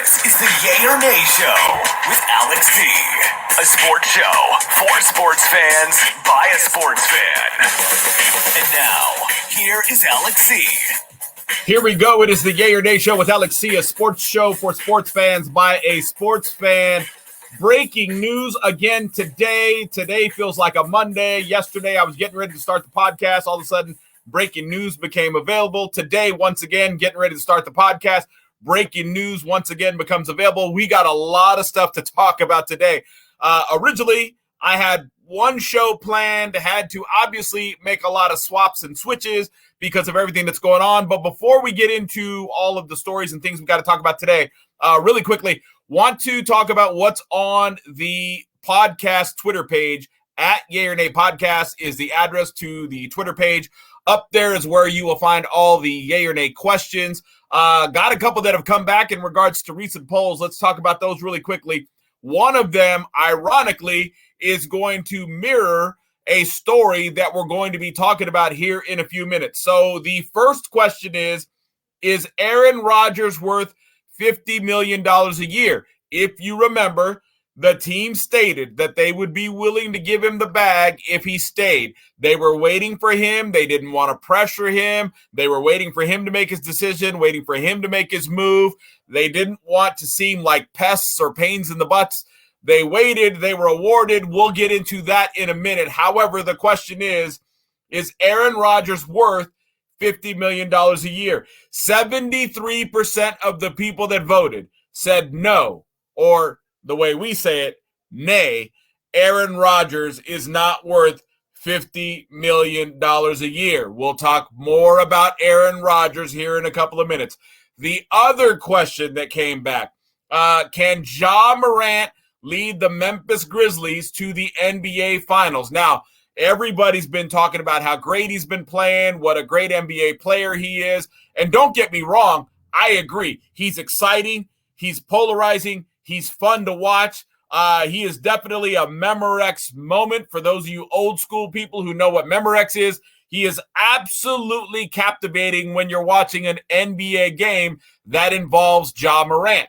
This is the Yay or Nay Show with Alex C. A sports show for sports fans by a sports fan. And now, here is Alex C. Here we go. It is the Yay or Nay Show with Alex C., a sports show for sports fans by a sports fan. Breaking news again today. Today feels like a Monday. Yesterday, I was getting ready to start the podcast. All of a sudden, breaking news became available. Today, once again, getting ready to start the podcast. Breaking news once again becomes available. We got a lot of stuff to talk about today. Originally, I had one show planned, had to obviously make a lot of swaps and switches because of everything that's going on. But before we get into all of the stories and things we've got to talk about today, really quickly, want to talk about what's on the podcast Twitter page. At Yay or Nay Podcast is the address to the Twitter page. Up there is where you will find all the Yay or Nay questions. Got a couple that have come back in regards to recent polls. Let's talk about those really quickly. One of them, ironically, is going to mirror a story that we're going to be talking about here in a few minutes. So the first question is Aaron Rodgers worth $50 million a year? If you remember, the team stated that they would be willing to give him the bag if he stayed. They were waiting for him. They didn't want to pressure him. They were waiting for him to make his decision, waiting for him to make his move. They didn't want to seem like pests or pains in the butts. They waited. They were awarded. We'll get into that in a minute. However, the question is Aaron Rodgers worth $50 million a year? 73% of the people that voted said no, or the way we say it, nay. Aaron Rodgers is not worth $50 million a year. We'll talk more about Aaron Rodgers here in a couple of minutes. The other question that came back, can Ja Morant lead the Memphis Grizzlies to the NBA Finals? Now, everybody's been talking about how great he's been playing, what a great NBA player he is. And don't get me wrong, I agree. He's exciting. He's polarizing. He's fun to watch. He is definitely a Memorex moment for those of you old school people who know what Memorex is. He is absolutely captivating when you're watching an NBA game that involves Ja Morant.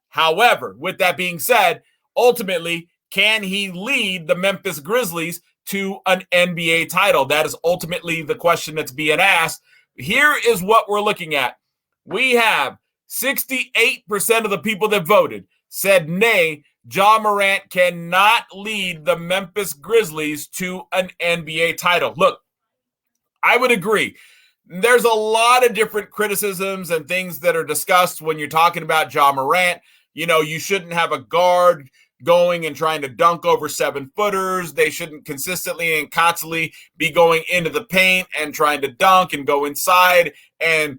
However, with that being said, ultimately, can he lead the Memphis Grizzlies to an NBA title? That is ultimately the question that's being asked. Here is what we're looking at. We have 68% of the people that voted said nay, Ja Morant cannot lead the Memphis Grizzlies to an NBA title. Look, I would agree. There's a lot of different criticisms and things that are discussed when you're talking about Ja Morant. You know, you shouldn't have a guard going and trying to dunk over 7-footers. They shouldn't consistently and constantly be going into the paint and trying to dunk and go inside and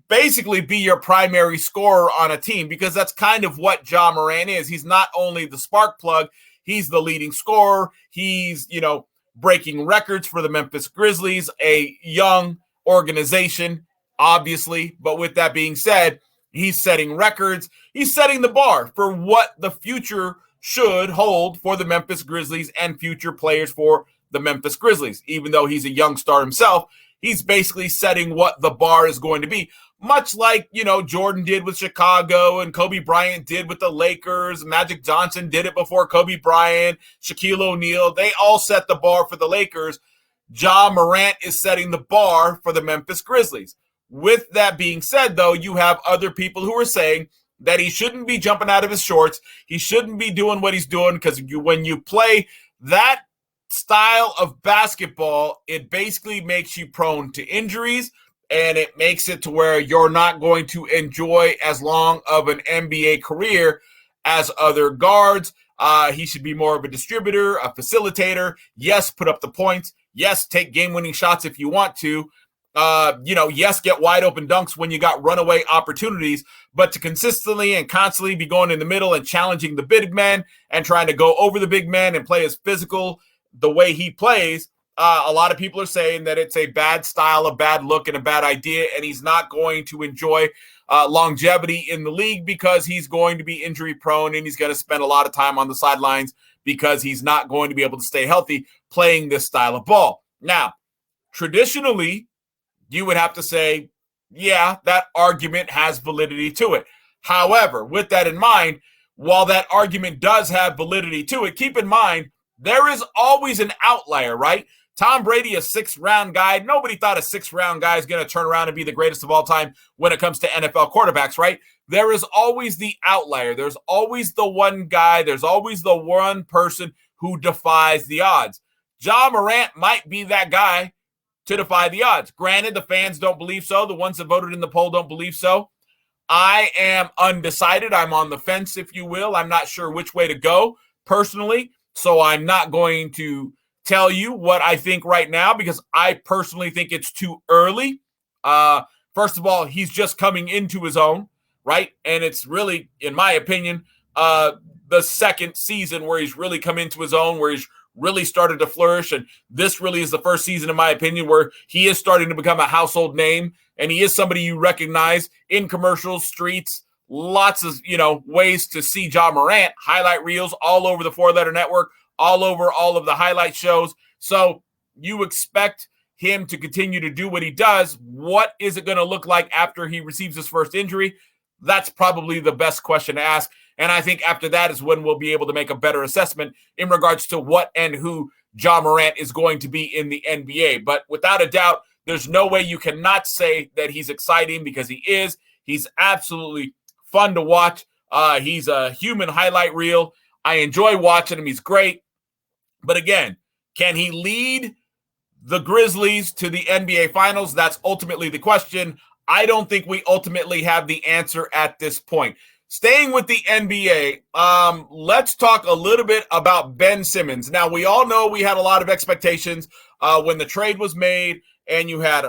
basically be your primary scorer on a team, because that's kind of what Ja Morant is. He's not only the spark plug, he's the leading scorer. He's, breaking records for the Memphis Grizzlies, a young organization, obviously. But with that being said, he's setting records. He's setting the bar for what the future should hold for the Memphis Grizzlies and future players for the Memphis Grizzlies. Even though he's a young star himself, he's basically setting what the bar is going to be. Much like, Jordan did with Chicago and Kobe Bryant did with the Lakers. Magic Johnson did it before Kobe Bryant, Shaquille O'Neal. They all set the bar for the Lakers. Ja Morant is setting the bar for the Memphis Grizzlies. With that being said, though, you have other people who are saying that he shouldn't be jumping out of his shorts. He shouldn't be doing what he's doing, because when you play that style of basketball, it basically makes you prone to injuries, and it makes it to where you're not going to enjoy as long of an NBA career as other guards. He should be more of a distributor, a facilitator. Yes, put up the points. Yes, take game-winning shots if you want to. Yes, get wide open dunks when you got runaway opportunities, but to consistently and constantly be going in the middle and challenging the big men and trying to go over the big men and play as physical the way he plays, a lot of people are saying that it's a bad style, a bad look, and a bad idea, and he's not going to enjoy longevity in the league because he's going to be injury prone and he's going to spend a lot of time on the sidelines because he's not going to be able to stay healthy playing this style of ball. Now, traditionally, you would have to say, yeah, that argument has validity to it. However, with that in mind, while that argument does have validity to it, keep in mind, there is always an outlier, right? Tom Brady, a sixth-round guy. Nobody thought a sixth-round guy is going to turn around and be the greatest of all time when it comes to NFL quarterbacks, right? There is always the outlier. There's always the one guy. There's always the one person who defies the odds. Ja Morant might be that guy to defy the odds. Granted, the fans don't believe so. The ones that voted in the poll don't believe so. I am undecided. I'm on the fence, if you will. I'm not sure which way to go personally, so I'm not going to tell you what I think right now because I personally think it's too early. First of all, he's just coming into his own, right? And it's really, in my opinion, the second season where he's really come into his own, where he's really started to flourish. And this really is the first season, in my opinion, where he is starting to become a household name. And he is somebody you recognize in commercials, streets, lots of, ways to see Ja Morant, highlight reels all over the Four Letter Network, all over all of the highlight shows. So you expect him to continue to do what he does. What is it going to look like after he receives his first injury? That's probably the best question to ask. And I think after that is when we'll be able to make a better assessment in regards to what and who Ja Morant is going to be in the NBA. But without a doubt, there's no way you cannot say that he's exciting because he is. He's absolutely fun to watch. He's a human highlight reel. I enjoy watching him. He's great. But again, can he lead the Grizzlies to the NBA Finals? That's ultimately the question. I don't think we ultimately have the answer at this point. Staying with the NBA, let's talk a little bit about Ben Simmons. Now, we all know we had a lot of expectations when the trade was made, and you had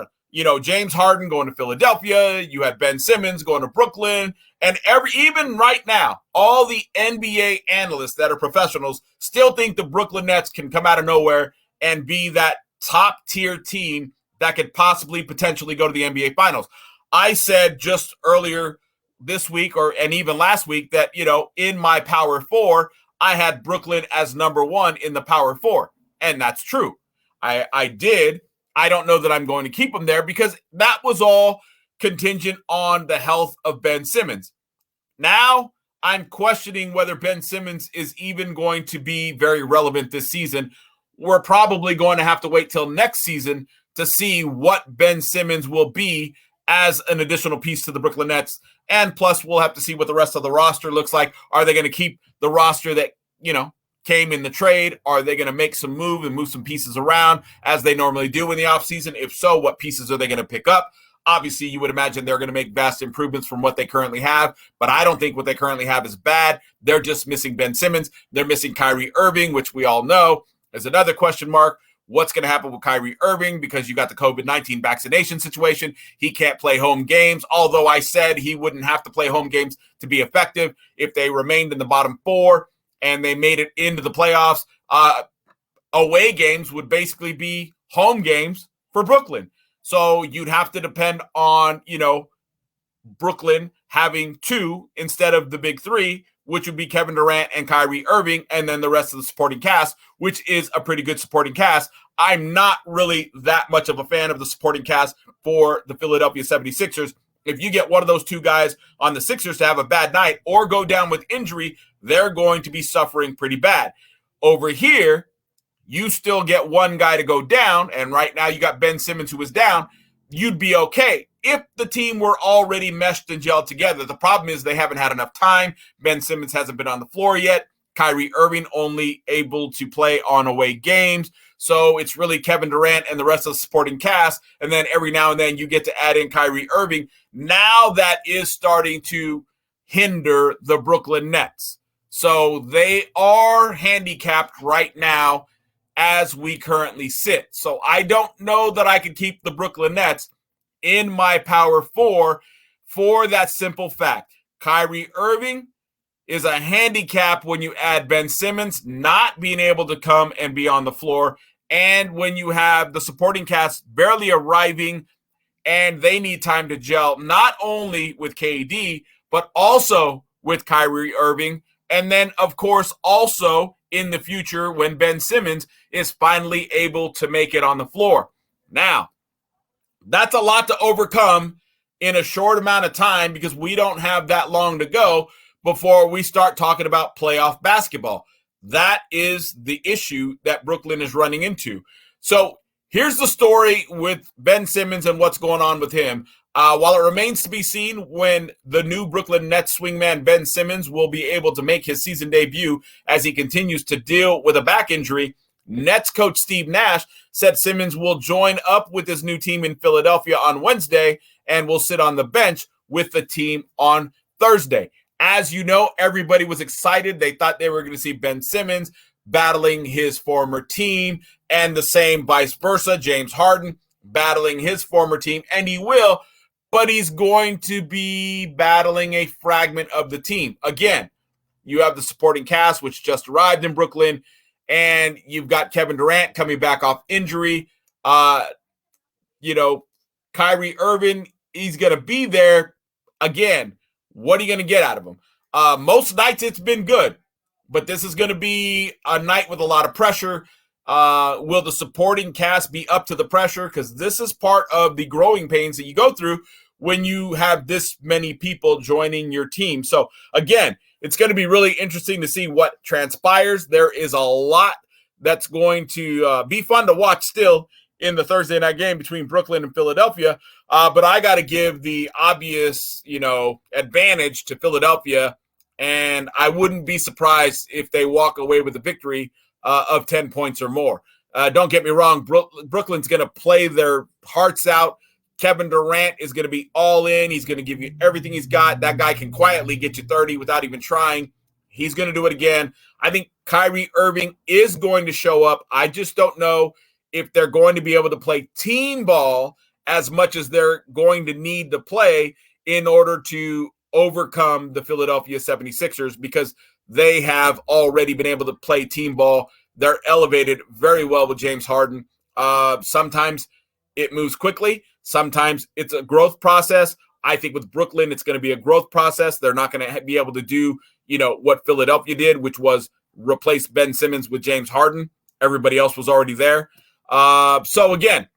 James Harden going to Philadelphia, you had Ben Simmons going to Brooklyn, and even right now, all the NBA analysts that are professionals still think the Brooklyn Nets can come out of nowhere and be that top-tier team that could possibly potentially go to the NBA Finals. I said just earlier this week and even last week that, in my Power Four, I had Brooklyn as number one in the Power Four. And that's true. I did. I don't know that I'm going to keep them there because that was all contingent on the health of Ben Simmons. Now I'm questioning whether Ben Simmons is even going to be very relevant this season. We're probably going to have to wait till next season to see what Ben Simmons will be as an additional piece to the Brooklyn Nets. And plus, we'll have to see what the rest of the roster looks like. Are they going to keep the roster that, came in the trade? Are they going to make some move and move some pieces around as they normally do in the offseason? If so, what pieces are they going to pick up? Obviously, you would imagine they're going to make vast improvements from what they currently have, but I don't think what they currently have is bad. They're just missing Ben Simmons. They're missing Kyrie Irving, which we all know is another question mark. What's going to happen with Kyrie Irving because you got the COVID-19 vaccination situation. He can't play home games, although I said he wouldn't have to play home games to be effective if they remained in the bottom four and they made it into the playoffs. Away games would basically be home games for Brooklyn. So you'd have to depend on, Brooklyn having two instead of the big three, which would be Kevin Durant and Kyrie Irving, and then the rest of the supporting cast, which is a pretty good supporting cast. I'm not really that much of a fan of the supporting cast for the Philadelphia 76ers. If you get one of those two guys on the Sixers to have a bad night or go down with injury, they're going to be suffering pretty bad. Over here, you still get one guy to go down, and right now you got Ben Simmons who is down. You'd be okay if the team were already meshed and gelled together. The problem is they haven't had enough time. Ben Simmons hasn't been on the floor yet. Kyrie Irving only able to play on away games. So it's really Kevin Durant and the rest of the supporting cast. And then every now and then you get to add in Kyrie Irving. Now that is starting to hinder the Brooklyn Nets. So they are handicapped right now as we currently sit. So I don't know that I could keep the Brooklyn Nets in my Power Four for that simple fact. Kyrie Irving is a handicap when you add Ben Simmons not being able to come and be on the floor, and when you have the supporting cast barely arriving and they need time to gel, not only with KD, but also with Kyrie Irving. And then, of course, also in the future when Ben Simmons is finally able to make it on the floor. Now, that's a lot to overcome in a short amount of time because we don't have that long to go before we start talking about playoff basketball. That is the issue that Brooklyn is running into. So here's the story with Ben Simmons and what's going on with him. While it remains to be seen when the new Brooklyn Nets swingman Ben Simmons will be able to make his season debut as he continues to deal with a back injury, Nets coach Steve Nash said Simmons will join up with his new team in Philadelphia on Wednesday and will sit on the bench with the team on Thursday. As you know, everybody was excited. They thought they were going to see Ben Simmons battling his former team, and the same vice versa, James Harden battling his former team, and he will, but he's going to be battling a fragment of the team. Again, you have the supporting cast, which just arrived in Brooklyn, and you've got Kevin Durant coming back off injury. Kyrie Irving, he's going to be there. Again, what are you going to get out of him? Most nights it's been good, but this is going to be a night with a lot of pressure. Will the supporting cast be up to the pressure? Because this is part of the growing pains that you go through when you have this many people joining your team. So again, it's going to be really interesting to see what transpires. There is a lot that's going to be fun to watch still in the Thursday night game between Brooklyn and Philadelphia. But I got to give the obvious, advantage to Philadelphia, and I wouldn't be surprised if they walk away with a victory of 10 points or more. Don't get me wrong, Brooklyn's going to play their hearts out. Kevin Durant is going to be all in. He's going to give you everything he's got. That guy can quietly get you 30 without even trying. He's going to do it again. I think Kyrie Irving is going to show up. I just don't know if they're going to be able to play team ball as much as they're going to need to play in order to overcome the Philadelphia 76ers, because they have already been able to play team ball. They're elevated very well with James Harden. Sometimes it moves quickly. Sometimes it's a growth process. I think with Brooklyn, it's going to be a growth process. They're not going to be able to do, what Philadelphia did, which was replace Ben Simmons with James Harden. Everybody else was already there. So again,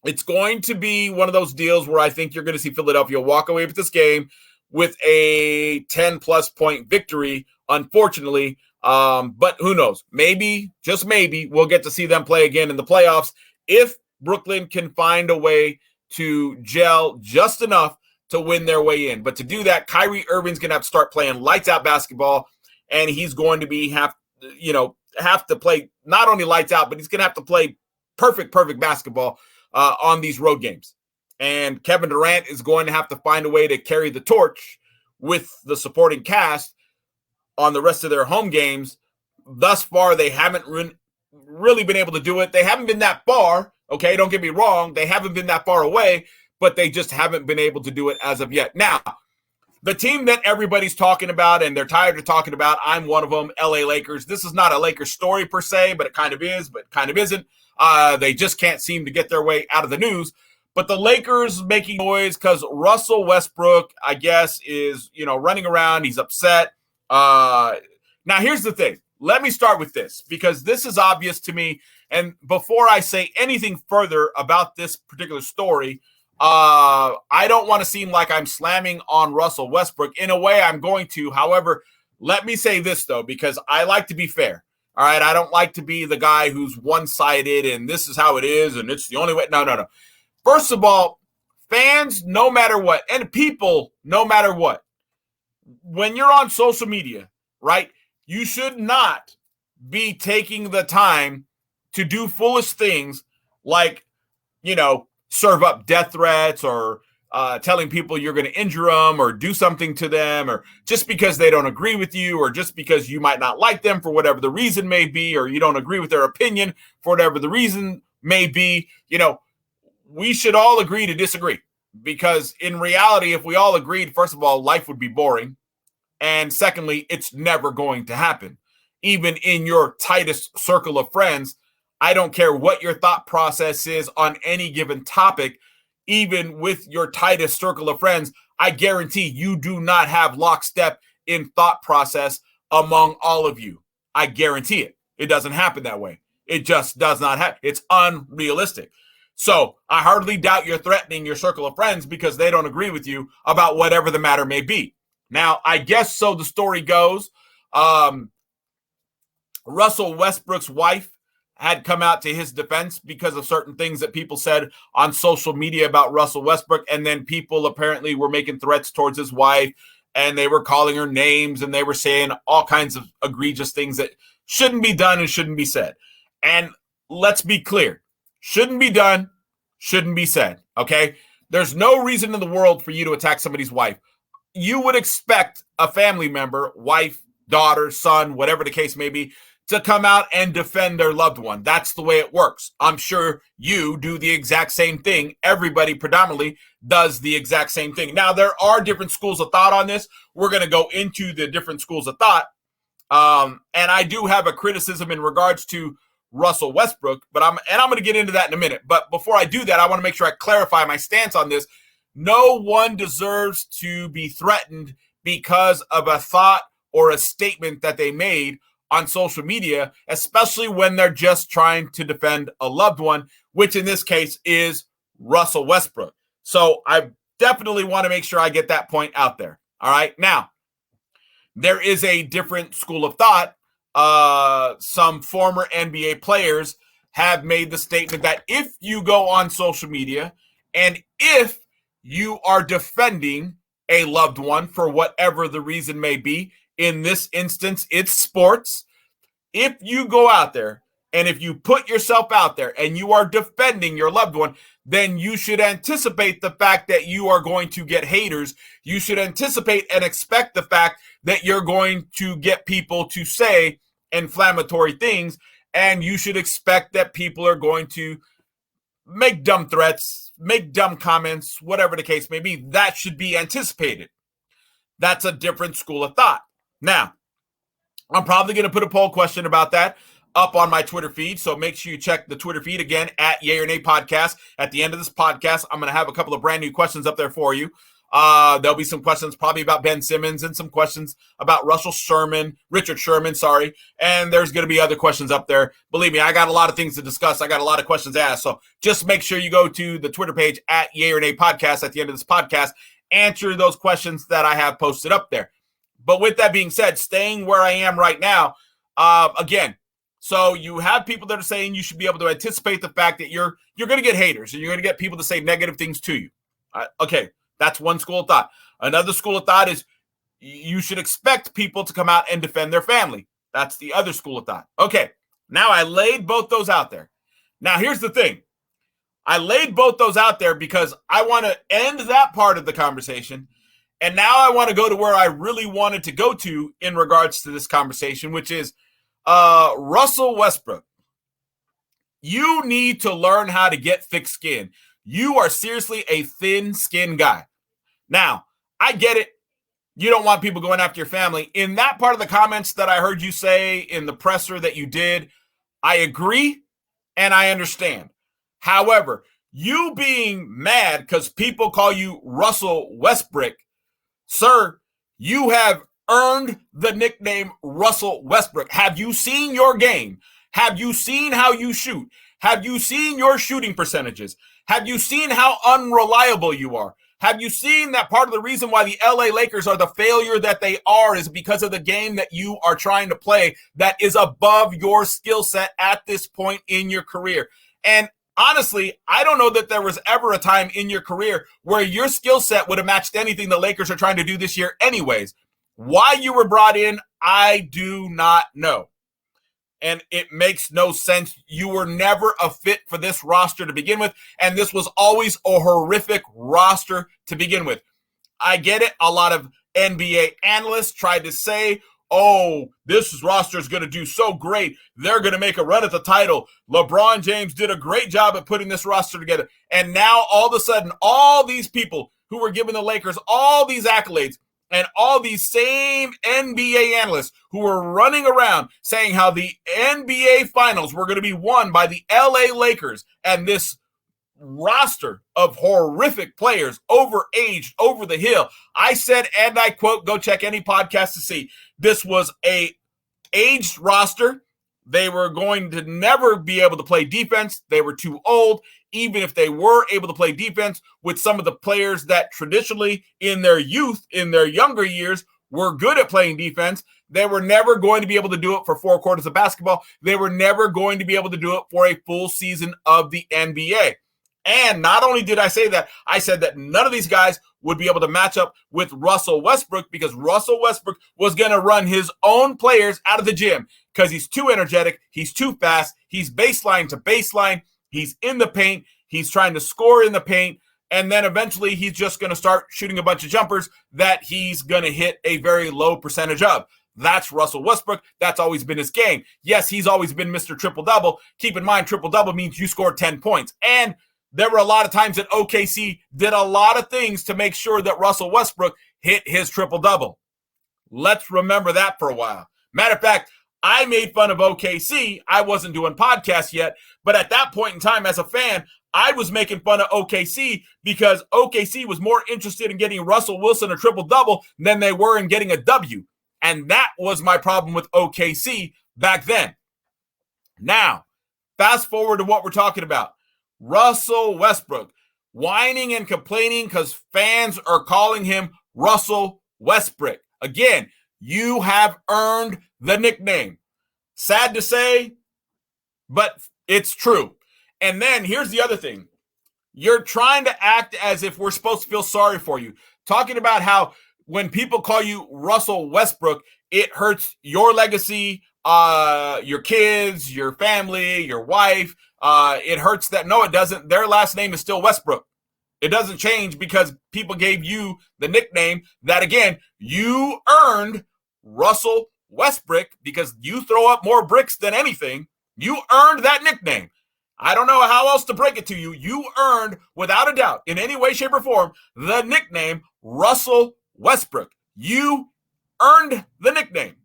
it's going to be one of those deals where I think you're going to see Philadelphia walk away with this game with a 10-plus point victory, unfortunately. But who knows? Maybe, just maybe, we'll get to see them play again in the playoffs if Brooklyn can find a way to gel just enough to win their way in. But to do that, Kyrie Irving's going to have to start playing lights-out basketball, and he's going to have to play not only lights out, but he's going to have to play perfect basketball on these road games. And Kevin Durant is going to have to find a way to carry the torch with the supporting cast on the rest of their home games. Thus far, they haven't really been able to do it. They haven't been that far. Okay, don't get me wrong. They haven't been that far away, but they just haven't been able to do it as of yet. Now, the team that everybody's talking about and they're tired of talking about, I'm one of them, LA Lakers. This is not a Lakers story per se, but it kind of is, but kind of isn't. They just can't seem to get their way out of the news. But the Lakers making noise because Russell Westbrook, I guess, is, running around. He's upset. Now, here's the thing. Let me start with this because this is obvious to me. And before I say anything further about this particular story, I don't want to seem like I'm slamming on Russell Westbrook. In a way, I'm going to. However, let me say this, though, because I like to be fair. All right, I don't like to be the guy who's one-sided and this is how it is and it's the only way. No. First of all, fans, no matter what, and people, no matter what, when you're on social media, right, you should not be taking the time to do foolish things like, serve up death threats or telling people you're going to injure them or do something to them, or just because they don't agree with you, or just because you might not like them for whatever the reason may be, or you don't agree with their opinion for whatever the reason may be. We should all agree to disagree, because in reality, if we all agreed, first of all, life would be boring. And secondly, it's never going to happen. Even in your tightest circle of friends, I don't care what your thought process is on any given topic. Even with your tightest circle of friends, I guarantee you do not have lockstep in thought process among all of you. I guarantee it. It doesn't happen that way. It just does not happen. It's unrealistic. So I hardly doubt you're threatening your circle of friends because they don't agree with you about whatever the matter may be. Now, I guess so the story goes. Russell Westbrook's wife had come out to his defense because of certain things that people said on social media about Russell Westbrook. And then people apparently were making threats towards his wife, and they were calling her names, and they were saying all kinds of egregious things that shouldn't be done and shouldn't be said. And let's be clear. Shouldn't be done, shouldn't be said, okay? There's no reason in the world for you to attack somebody's wife. You would expect a family member, wife, daughter, son, whatever the case may be, to come out and defend their loved one. That's the way it works. I'm sure you do the exact same thing. Everybody predominantly does the exact same thing. Now, there are different schools of thought on this. We're going to go into the different schools of thought. And I do have a criticism in regards to Russell Westbrook, but I'm going to get into that in a minute. But before I do that, I want to make sure I clarify my stance on this. No one deserves to be threatened because of a thought or a statement that they made on social media, especially when they're just trying to defend a loved one, which in this case is Russell Westbrook. So I definitely want to make sure I get that point out there. All right. Now, there is a different school of thought. Some former NBA players have made the statement that if you go on social media and if you are defending a loved one for whatever the reason may be, in this instance, it's sports. If you go out there and if you put yourself out there and you are defending your loved one, then you should anticipate the fact that you are going to get haters. You should anticipate and expect the fact that you're going to get people to say inflammatory things, and you should expect that people are going to make dumb threats, make dumb comments, whatever the case may be. That should be anticipated. That's a different school of thought. Now, I'm probably going to put a poll question about that up on my Twitter feed, so make sure you check the Twitter feed again at Yay or Nay Podcast. At the end of this podcast, I'm going to have a couple of brand new questions up there for you. There'll be some questions probably about Ben Simmons and some questions about Richard Sherman, and there's going to be other questions up there. Believe me, I got a lot of things to discuss. I got a lot of questions to ask, so just make sure you go to the Twitter page at Yay or Nay Podcast at the end of this podcast, answer those questions that I have posted up there. But with that being said, staying where I am right now, again, so you have people that are saying you should be able to anticipate the fact that you're going to get haters and you're going to get people to say negative things to you. Okay, that's one school of thought. Another school of thought is you should expect people to come out and defend their family. That's the other school of thought. Okay, now I laid both those out there. Now here's the thing. I laid both those out there because I want to end that part of the conversation. And now I want to go to where I really wanted to go to in regards to this conversation, which is Russell Westbrook. You need to learn how to get thick skin. You are seriously a thin-skinned guy. Now, I get it. You don't want people going after your family. In that part of the comments that I heard you say in the presser that you did, I agree and I understand. However, you being mad because people call you Russell Westbrook, sir, you have earned the nickname Russell Westbrook. Have you seen your game? Have you seen how you shoot? Have you seen your shooting percentages? Have you seen how unreliable you are? Have you seen that part of the reason why the LA Lakers are the failure that they are is because of the game that you are trying to play that is above your skill set at this point in your career? And honestly, I don't know that there was ever a time in your career where your skill set would have matched anything the Lakers are trying to do this year anyways. Why you were brought in, I do not know. And it makes no sense. You were never a fit for this roster to begin with, and this was always a horrific roster to begin with. I get it. A lot of NBA analysts tried to say, oh, this roster is going to do so great. They're going to make a run at the title. LeBron James did a great job at putting this roster together. And now all of a sudden, all these people who were giving the Lakers all these accolades and all these same NBA analysts who were running around saying how the NBA finals were going to be won by the LA Lakers, and this roster of horrific players, overaged, over the hill. I said, and I quote, go check any podcast to see, this was a aged roster. They were going to never be able to play defense. They were too old. even if they were able to play defense with some of the players that traditionally in their youth, in their younger years, were good at playing defense, they were never going to be able to do it for 4 quarters of basketball. They were never going to be able to do it for a full season of the NBA. And not only did I say that, I said that none of these guys would be able to match up with Russell Westbrook because Russell Westbrook was going to run his own players out of the gym because he's too energetic, he's too fast, he's baseline to baseline, he's in the paint, he's trying to score in the paint, and then eventually he's just going to start shooting a bunch of jumpers that he's going to hit a very low percentage of. That's Russell Westbrook. That's always been his game. Yes, he's always been Mr. Triple-Double. Keep in mind, triple-double means you score 10 points. And there were a lot of times that OKC did a lot of things to make sure that Russell Westbrook hit his triple-double. Let's remember that for a while. Matter of fact, I made fun of OKC. I wasn't doing podcasts yet, but at that point in time as a fan, I was making fun of OKC because OKC was more interested in getting Russell Wilson a triple-double than they were in getting a W. And that was my problem with OKC back then. Now, fast forward to what we're talking about. Russell Westbrook whining and complaining because fans are calling him Russell Westbrook. Again, you have earned the nickname. Sad to say, but it's true. And then here's the other thing. You're trying to act as if we're supposed to feel sorry for you. Talking about how when people call you Russell Westbrook, it hurts your legacy, your kids, your family, your wife. It hurts that. No, it doesn't. Their last name is still Westbrook. It doesn't change because people gave you the nickname that, again, you earned Russell Westbrook because you throw up more bricks than anything. You earned that nickname. I don't know how else to break it to you. You earned, without a doubt, in any way, shape, or form, the nickname Russell Westbrook. You earned the nickname.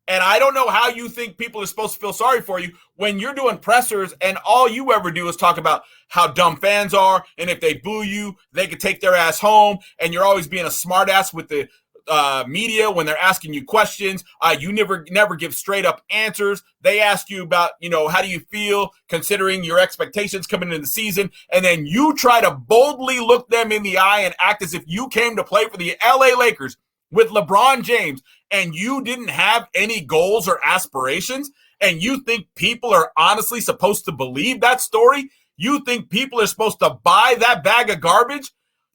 And I don't know how you think people are supposed to feel sorry for you when you're doing pressers and all you ever do is talk about how dumb fans are, and if they boo you, they could take their ass home, and you're always being a smartass with the media when they're asking you questions. You never give straight up answers. They ask you about, how do you feel considering your expectations coming into the season, and then you try to boldly look them in the eye and act as if you came to play for the LA Lakers with LeBron James and you didn't have any goals or aspirations, and you think people are honestly supposed to believe that story? You think people are supposed to buy that bag of garbage?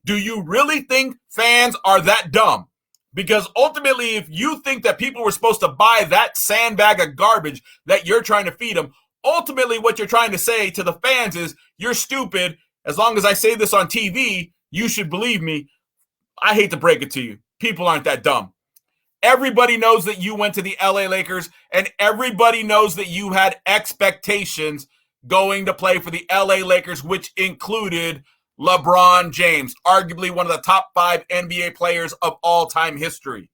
Do you really think fans are that dumb? Because ultimately, if you think that people were supposed to buy that sandbag of garbage that you're trying to feed them, ultimately what you're trying to say to the fans is, you're stupid. As long as I say this on TV, you should believe me. I hate to break it to you. People aren't that dumb. Everybody knows that you went to the LA Lakers, and everybody knows that you had expectations going to play for the LA Lakers, which included LeBron James, arguably one of the top 5 NBA players of all-time history.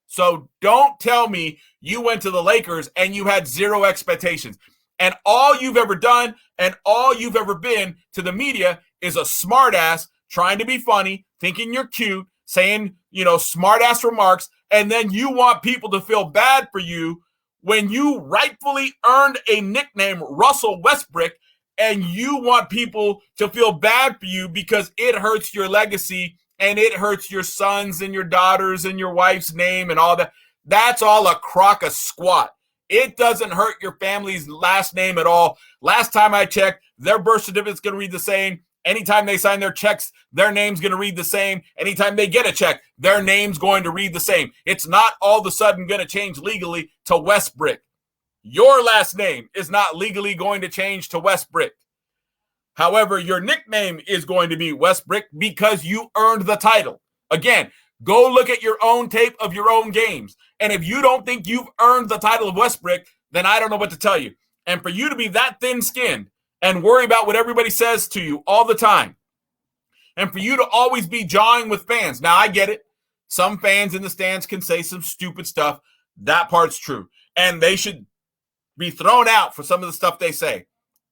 So don't tell me you went to the Lakers and you had zero expectations. And all you've ever done and all you've ever been to the media is a smartass trying to be funny, thinking you're cute, saying, smartass remarks, and then you want people to feel bad for you when you rightfully earned a nickname, Russell Westbrook, and you want people to feel bad for you because it hurts your legacy and it hurts your sons and your daughters and your wife's name and all that. That's all a crock of squat. It doesn't hurt your family's last name at all. Last time I checked, their birth certificate's going to read the same. Anytime they sign their checks, their name's going to read the same. Anytime they get a check, their name's going to read the same. It's not all of a sudden going to change legally to Westbrook. Your last name is not legally going to change to Westbrook. However, your nickname is going to be Westbrook because you earned the title. Again, go look at your own tape of your own games. And if you don't think you've earned the title of Westbrook, then I don't know what to tell you. And for you to be that thin-skinned and worry about what everybody says to you all the time, and for you to always be jawing with fans. Now, I get it. Some fans in the stands can say some stupid stuff. That part's true. And they should be thrown out for some of the stuff they say.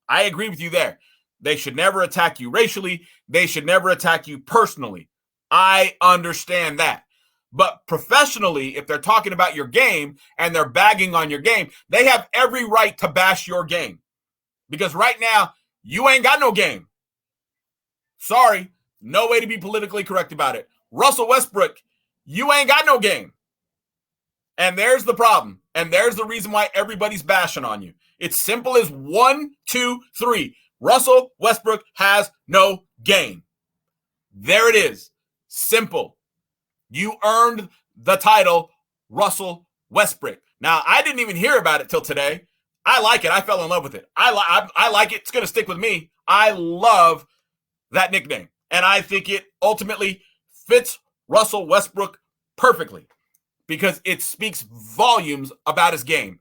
I agree with you there. They should never attack you racially. They should never attack you personally. I understand that. But professionally, if they're talking about your game and they're bagging on your game, they have every right to bash your game. Because right now, you ain't got no game. Sorry, no way to be politically correct about it. Russell Westbrook, you ain't got no game. And there's the problem. And there's the reason why everybody's bashing on you. It's simple as 1, 2, 3. Russell Westbrook has no game. There it is. Simple. You earned the title, Russell Westbrook. Now, I didn't even hear about it till today. I like it. I fell in love with it. I like it. It's going to stick with me. I love that nickname. And I think it ultimately fits Russell Westbrook perfectly because it speaks volumes about his game.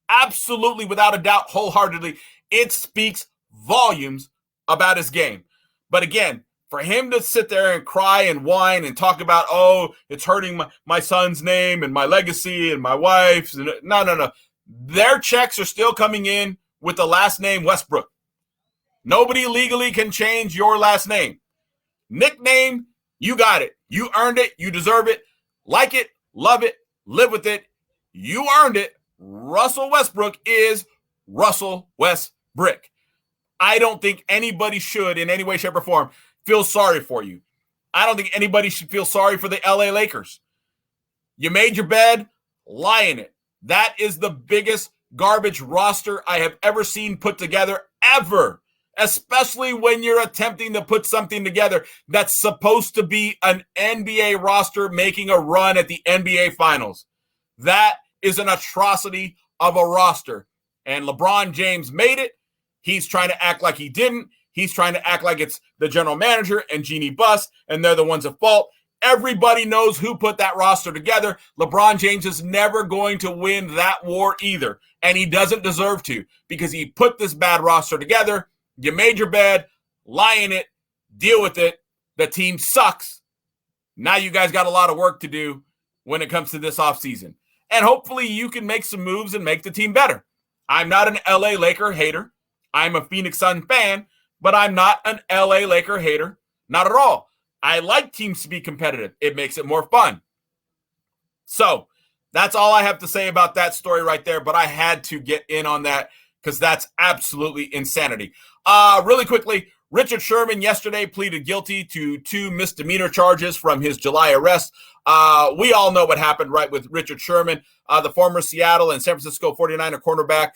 Absolutely, without a doubt, wholeheartedly, it speaks volumes about his game. But again, for him to sit there and cry and whine and talk about, oh, it's hurting my son's name and my legacy and my wife's. No. Their checks are still coming in with the last name Westbrook. Nobody legally can change your last name. Nickname, you got it. You earned it. You deserve it. Like it, love it, live with it. You earned it. Russell Westbrook is Russell Westbrook. I don't think anybody should, in any way, shape, or form, feel sorry for you. I don't think anybody should feel sorry for the LA Lakers. You made your bed, lie in it. That is the biggest garbage roster I have ever seen put together, ever. Especially when you're attempting to put something together that's supposed to be an NBA roster making a run at the NBA Finals. That is an atrocity of a roster. And LeBron James made it. He's trying to act like he didn't. He's trying to act like it's the general manager and Jeannie Buss, and they're the ones at fault. Everybody knows who put that roster together. LeBron James is never going to win that war either, and he doesn't deserve to because he put this bad roster together. You made your bed, lie in it, deal with it. The team sucks. Now you guys got a lot of work to do when it comes to this offseason. And hopefully you can make some moves and make the team better. I'm not an LA Laker hater. I'm a Phoenix Sun fan, but I'm not an LA Laker hater. Not at all. I like teams to be competitive. It makes it more fun. So that's all I have to say about that story right there, but I had to get in on that because that's absolutely insanity. Really quickly, Richard Sherman yesterday pleaded guilty to 2 misdemeanor charges from his July arrest. We all know what happened, right, with Richard Sherman, the former Seattle and San Francisco 49er cornerback.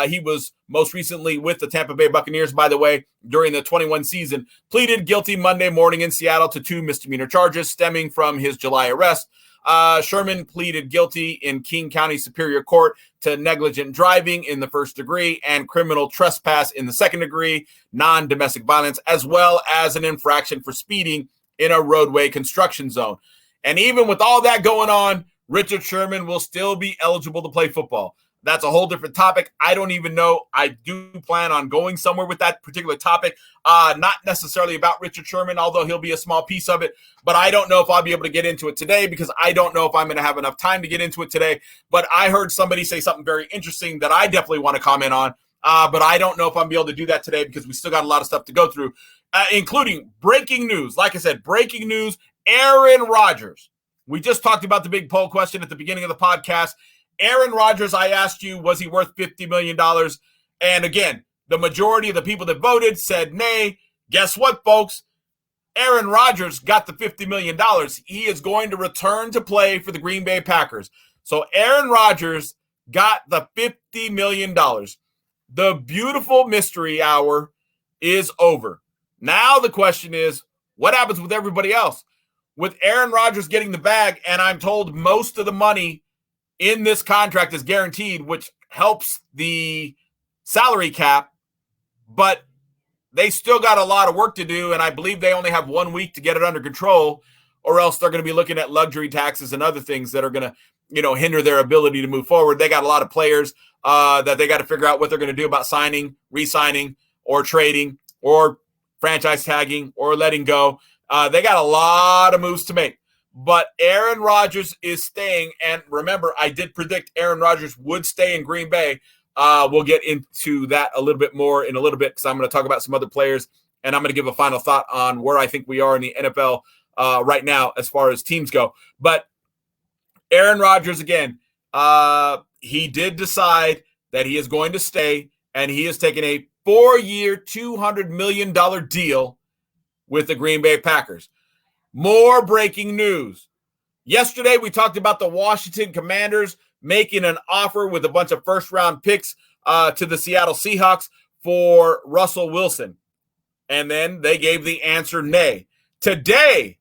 He was most recently with the Tampa Bay Buccaneers, by the way, during the 21 season, pleaded guilty Monday morning in Seattle to 2 misdemeanor charges stemming from his July arrest. Sherman pleaded guilty in King County Superior Court to negligent driving in the first degree and criminal trespass in the second degree, non-domestic violence, as well as an infraction for speeding in a roadway construction zone. And even with all that going on, Richard Sherman will still be eligible to play football. That's a whole different topic. I don't even know. I do plan on going somewhere with that particular topic. Not necessarily about Richard Sherman, although he'll be a small piece of it. But I don't know if I'll be able to get into it today because I don't know if I'm going to have enough time to get into it today. But I heard somebody say something very interesting that I definitely want to comment on. But I don't know if I'm going to be able to do that today because we still got a lot of stuff to go through, including breaking news. Like I said, breaking news, Aaron Rodgers. We just talked about the big poll question at the beginning of the podcast. Aaron Rodgers, I asked you, was he worth $50 million? And again, the majority of the people that voted said nay. Guess what, folks? Aaron Rodgers got the $50 million. He is going to return to play for the Green Bay Packers. So Aaron Rodgers got the $50 million. The beautiful mystery hour is over. Now the question is, what happens with everybody else? With Aaron Rodgers getting the bag, and I'm told most of the money in this contract is guaranteed, which helps the salary cap, but they still got a lot of work to do, and I believe they only have 1 week to get it under control, or else they're going to be looking at luxury taxes and other things that are going to, hinder their ability to move forward. They got a lot of players that they got to figure out what they're going to do about signing, re-signing, or trading, or franchise tagging, or letting go. They got a lot of moves to make. But Aaron Rodgers is staying. And remember, I did predict Aaron Rodgers would stay in Green Bay. We'll get into that a little bit more in a little bit because I'm going to talk about some other players. And I'm going to give a final thought on where I think we are in the NFL right now as far as teams go. But Aaron Rodgers, again, he did decide that he is going to stay. And he has taken a 4-year, $200 million deal with the Green Bay Packers. More breaking news. Yesterday, we talked about the Washington Commanders making an offer with a bunch of first-round picks to the Seattle Seahawks for Russell Wilson. And then they gave the answer nay. Today,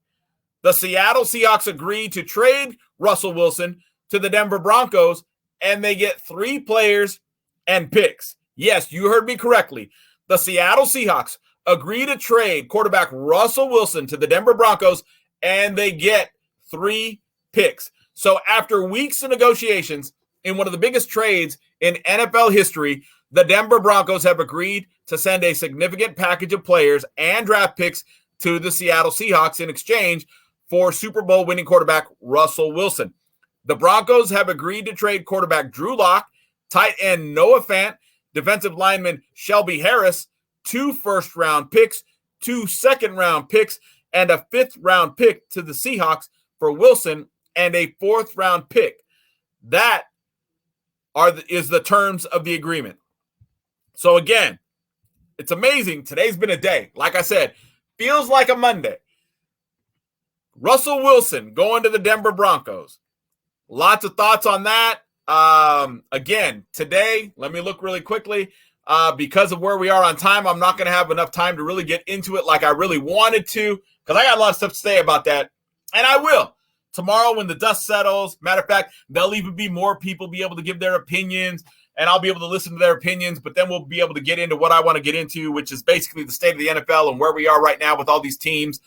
the Seattle Seahawks agreed to trade Russell Wilson to the Denver Broncos, and they get 3 players and picks. Yes, you heard me correctly. The Seattle Seahawks agree to trade quarterback Russell Wilson to the Denver Broncos, and they get 3 picks. So after weeks of negotiations in one of the biggest trades in NFL history, the Denver Broncos have agreed to send a significant package of players and draft picks to the Seattle Seahawks in exchange for Super Bowl winning quarterback Russell Wilson. The Broncos have agreed to trade quarterback Drew Lock, tight end Noah Fant, defensive lineman Shelby Harris, 2 first-round picks, 2 second-round picks, and a 5th-round pick to the Seahawks for Wilson and a 4th-round pick. That is the terms of the agreement. So again, it's amazing. Today's been a day. Like I said, feels like a Monday. Russell Wilson going to the Denver Broncos. Lots of thoughts on that. Again, today, let me look really quickly. Because of where we are on time, I'm not going to have enough time to really get into it like I really wanted to, because I got a lot of stuff to say about that, and I will. Tomorrow when the dust settles, matter of fact, there'll even be more people be able to give their opinions, and I'll be able to listen to their opinions, but then we'll be able to get into what I want to get into, which is basically the state of the NFL and where we are right now with all these teams,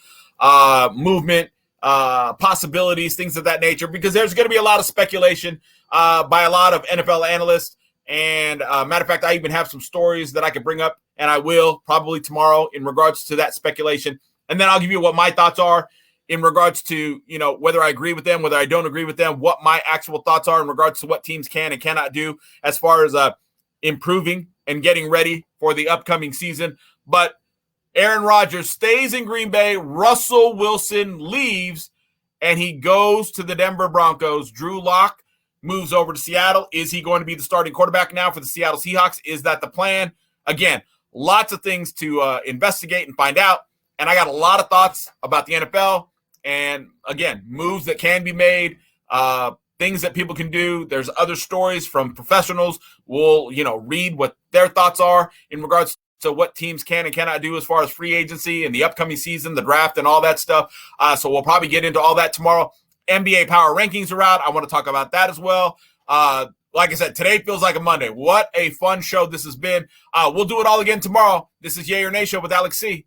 movement, possibilities, things of that nature, because there's going to be a lot of speculation by a lot of NFL analysts. And matter of fact, I even have some stories that I could bring up, and I will probably tomorrow in regards to that speculation. And then I'll give you what my thoughts are in regards to, whether I agree with them, whether I don't agree with them, what my actual thoughts are in regards to what teams can and cannot do as far as improving and getting ready for the upcoming season. But Aaron Rodgers stays in Green Bay. Russell Wilson leaves, and he goes to the Denver Broncos. Drew Lock moves over to Seattle. Is he going to be the starting quarterback now for the Seattle Seahawks? Is that the plan? Again, lots of things to investigate and find out. And I got a lot of thoughts about the NFL. And again, moves that can be made, things that people can do. There's other stories from professionals. We'll, read what their thoughts are in regards to what teams can and cannot do as far as free agency and the upcoming season, the draft, and all that stuff. So we'll probably get into all that tomorrow. NBA power rankings are out. I want to talk about that as well. Like I said, today feels like a Monday. What a fun show this has been. We'll do it all again tomorrow. This is Yay or Nay Show with Alex C.